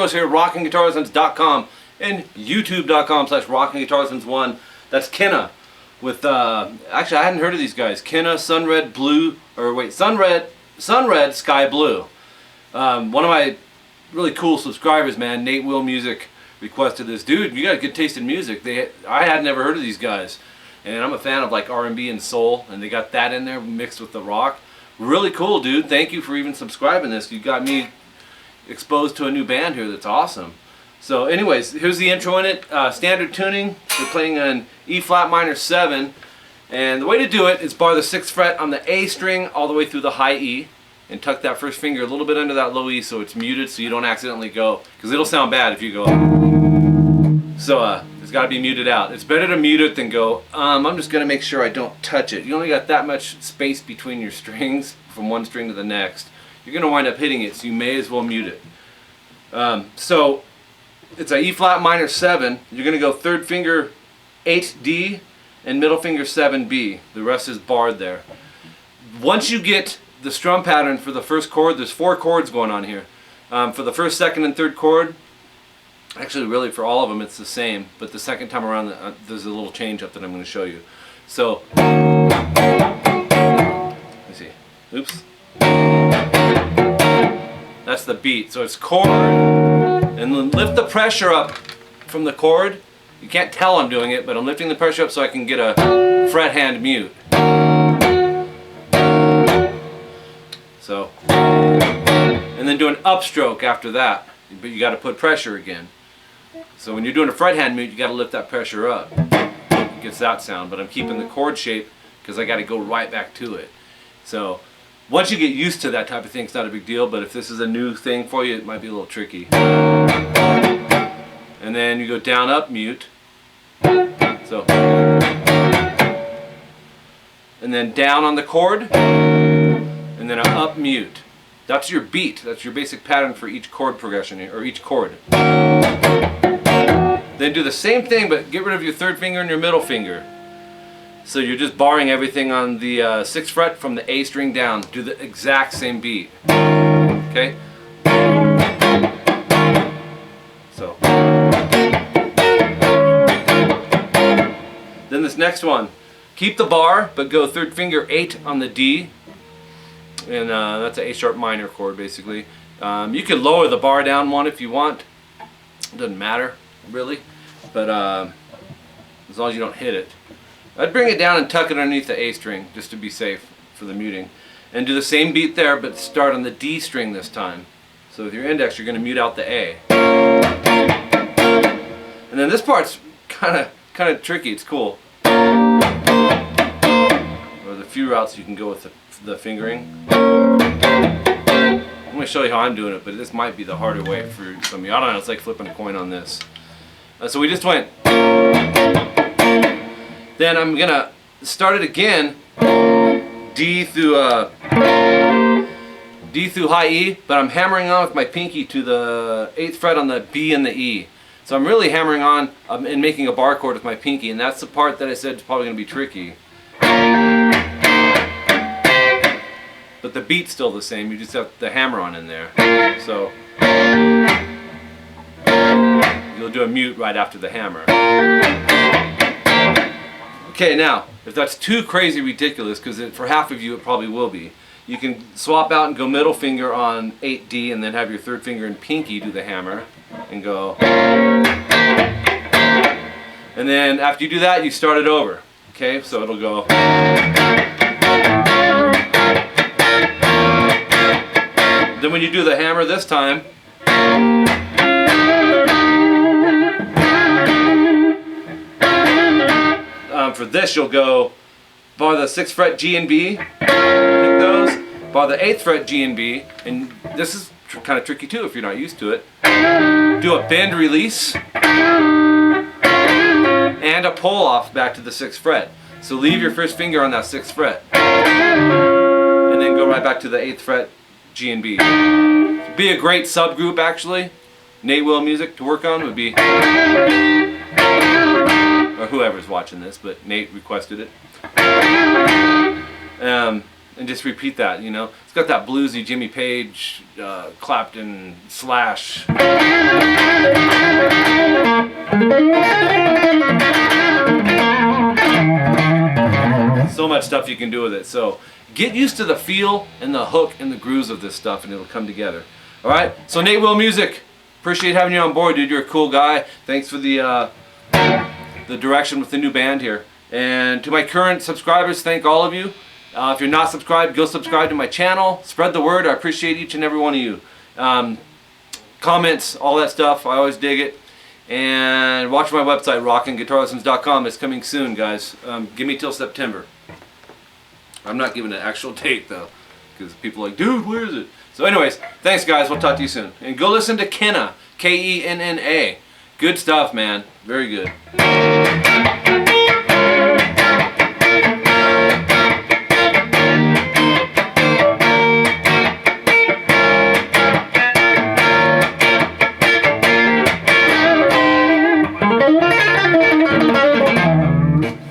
us here at rockinguitarlessons.com and youtube.com/rockinguitarlessons1. That's Kenna with, actually I hadn't heard of these guys. Kenna, Sunred, Blue, or wait, Sunred, Sky Blue. One of my really cool subscribers, man, Nate Will Music, requested this. Dude, you got good taste in music. I had never heard of these guys. And I'm a fan of like R&B and soul, and they got that in there mixed with the rock. Really cool, dude. Thank you for even subscribing this. You got me exposed to a new band here that's awesome. So anyways, here's the intro in it. Standard tuning. We're playing an E flat minor 7. And the way to do it is bar the 6th fret on the A string all the way through the high E. And tuck that first finger a little bit under that low E so it's muted so you don't accidentally go. Because it'll sound bad if you go. So it's got to be muted out. It's better to mute it than go, I'm just going to make sure I don't touch it. You only got that much space between your strings from one string to the next. You're going to wind up hitting it, so you may as well mute it. So it's a E flat minor 7. You're going to go 3rd finger 8D and middle finger 7B. The rest is barred there. Once you get the strum pattern for the first chord, there's 4 chords going on here. For the 1st, 2nd, and 3rd chord, actually really for all of them it's the same, but the second time around there's a little change up that I'm going to show you. So, let me see. Oops. That's the beat. So it's chord, and then lift the pressure up from the chord. You can't tell I'm doing it, but I'm lifting the pressure up so I can get a fret hand mute. So, and then do an upstroke after that, but you got to put pressure again. So when you're doing a fret hand mute, you got to lift that pressure up. It gets that sound, but I'm keeping the chord shape because I got to go right back to it. So once you get used to that type of thing, it's not a big deal, but if this is a new thing for you, it might be a little tricky. And then you go down, up, mute. So, and then down on the chord, and then up, mute. That's your beat. That's your basic pattern for each chord progression, or each chord. Then do the same thing, but get rid of your 3rd finger and your middle finger. So you're just barring everything on the 6th fret from the A string down. Do the exact same beat. Okay? So. Then this next one. Keep the bar, but go 3rd finger 8 on the D. And that's an A sharp minor chord, basically. You can lower the bar down one if you want. It doesn't matter, really. But as long as you don't hit it. I'd bring it down and tuck it underneath the A string, just to be safe for the muting. And do the same beat there, but start on the D string this time. So with your index, you're going to mute out the A. And then this part's kind of tricky. It's cool. Or the few routes you can go with the fingering. I'm going to show you how I'm doing it, but this might be the harder way for some of you. I don't know, it's like flipping a coin on this. So we just went. Then I'm going to start it again, D through high E, but I'm hammering on with my pinky to the 8th fret on the B and the E. So I'm really hammering on and making a bar chord with my pinky, and that's the part that I said is probably going to be tricky. But the beat's still the same, you just have the hammer on in there. So you'll do a mute right after the hammer. Okay, now, if that's too crazy ridiculous, because for half of you it probably will be, you can swap out and go middle finger on 8D and then have your 3rd finger and pinky do the hammer and go. And then after you do that, you start it over. Okay, so it'll go. Then when you do the hammer this time, for this you'll go bar the 6th fret G and B, pick those, bar the 8th fret G and B, and this is kind of tricky too if you're not used to it. Do a bend release and a pull off back to the 6th fret. So leave your first finger on that 6th fret and then go right back to the 8th fret G and B. Be a great subgroup actually. Nate Will Music to work on would be, or whoever's watching this, but Nate requested it. And just repeat that, you know. It's got that bluesy Jimmy Page, Clapton, Slash. So much stuff you can do with it. So get used to the feel and the hook and the grooves of this stuff, and it'll come together. All right. So Nate Will Music, appreciate having you on board, dude. You're a cool guy. Thanks for the direction with the new band here. And to my current subscribers, thank all of you. If you're not subscribed, go subscribe to my channel. Spread the word. I appreciate each and every one of you. Comments, all that stuff. I always dig it. And watch my website, rockinguitarlessons.com. It's coming soon, guys. Give me till September. I'm not giving an actual date, though, because people are like, dude, where is it? So anyways, thanks, guys. We'll talk to you soon. And go listen to Kenna, Kenna. Good stuff, man. Very good.